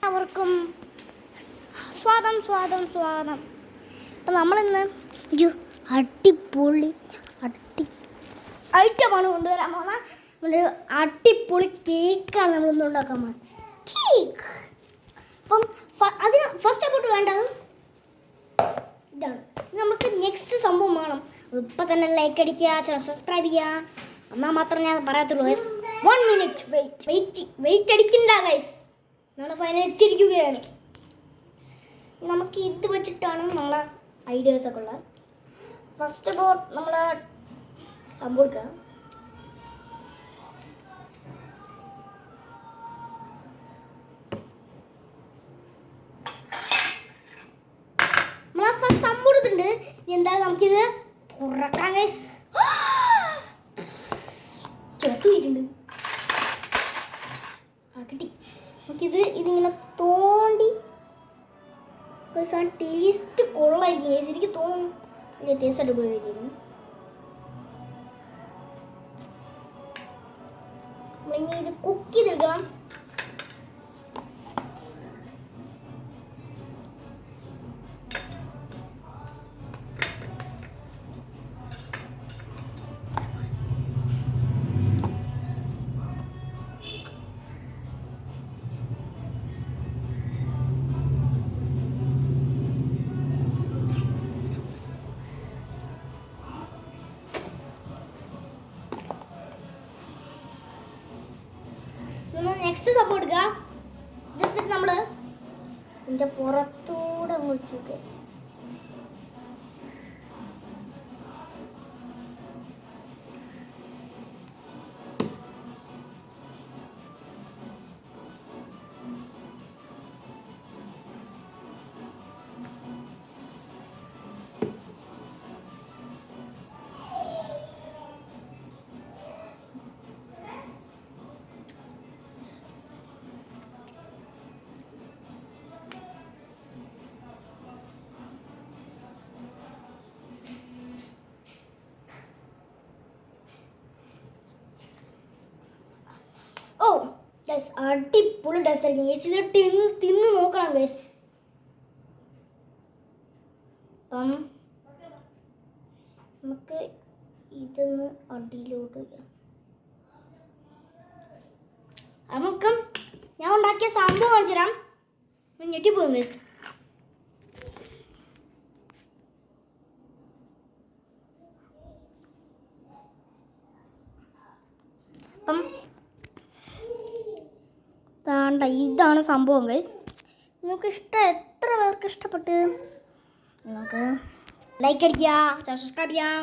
അവർക്കും സ്വാഗതം. അപ്പം നമ്മളിന്ന് ഒരു അടിപൊളി ഐറ്റമാണ് കൊണ്ടുവരാൻ പോകുന്നത്. ഒരു അടിപൊളി കേക്കാണ് നമ്മളിന്ന് ഉണ്ടാക്കാൻ പോകുന്നത്. കേക്ക്. അപ്പം അതിന് ഫസ്റ്റ് അപ്പോട്ട് വേണ്ടത് ഇതാണ്. നമുക്ക് നെക്സ്റ്റ് സംഭവം വേണം. ഇപ്പം തന്നെ ലൈക്ക് അടിക്കുക, സബ്സ്ക്രൈബ് ചെയ്യുക. എന്നാൽ മാത്രമേ ഞാൻ പറയത്തുള്ളൂ ഗൈസ്. 1 മിനിറ്റ് വെയിറ്റ് അടിക്കണ്ട ഗൈസ്. നമ്മൾ ഫൈനൽ എത്തിയിരിക്കുകയാണ്. നമുക്ക് ഇത് വെച്ചിട്ടാണ് നമ്മളെ ഐഡിയാസൊക്കെ ഉള്ളത്. ഫസ്റ്റ് ഓഫ് ഓൾ നമ്മൾ സംഭവം എടുക്കുക. നമ്മളെ ഫസ്റ്റ് സംഭവം എടുത്തിട്ടുണ്ട്. എന്തായാലും നമുക്കിത് തുറക്കാം ഗൈസ്. കിട്ടിയിട്ടുണ്ട്. കിട്ടി. നമുക്കിത് ഇതിങ്ങനെ തോണ്ടി ടേസ്റ്റ് കൊള്ളായിരിക്കും. എനിക്ക് തോന്നുന്നു ടേസ്റ്റ് അടിപൊളിയായിരിക്കും. നമ്മളിനി ഇത് കുക്ക് ചെയ്തെടുക്കണം. നെക്സ്റ്റ് സംഭവം എടുക്കുക. ഇതെടുത്തിട്ട് നമ്മൾ ഇതിൻ്റെ പുറത്തൂടെ ഒഴിച്ചു വെക്കുക. ഓ ഗൈസ്, അടിപൊളി ടേസ്റ്റ് ആയിരിക്കും ഗൈസ്. ഇത് തിന്ന് നോക്കണം ഗൈസ്. അപ്പം നമുക്ക് ഇതൊന്ന് അടിയിലോട്ട് നമുക്ക് ഞാൻ ഉണ്ടാക്കിയ സംഭവം കാണിച്ചു തരാം. ഞെട്ടിപ്പോകും ഗൈസ്. അപ്പം ഇതാണ് സംഭവം ഗൈസ്. നിങ്ങൾക്ക് എത്ര പേർക്ക് ഇഷ്ടപ്പെട്ട് നിങ്ങൾക്ക് ലൈക്ക് അടിക്കുക, സബ്സ്ക്രൈബ് ചെയ്യാം.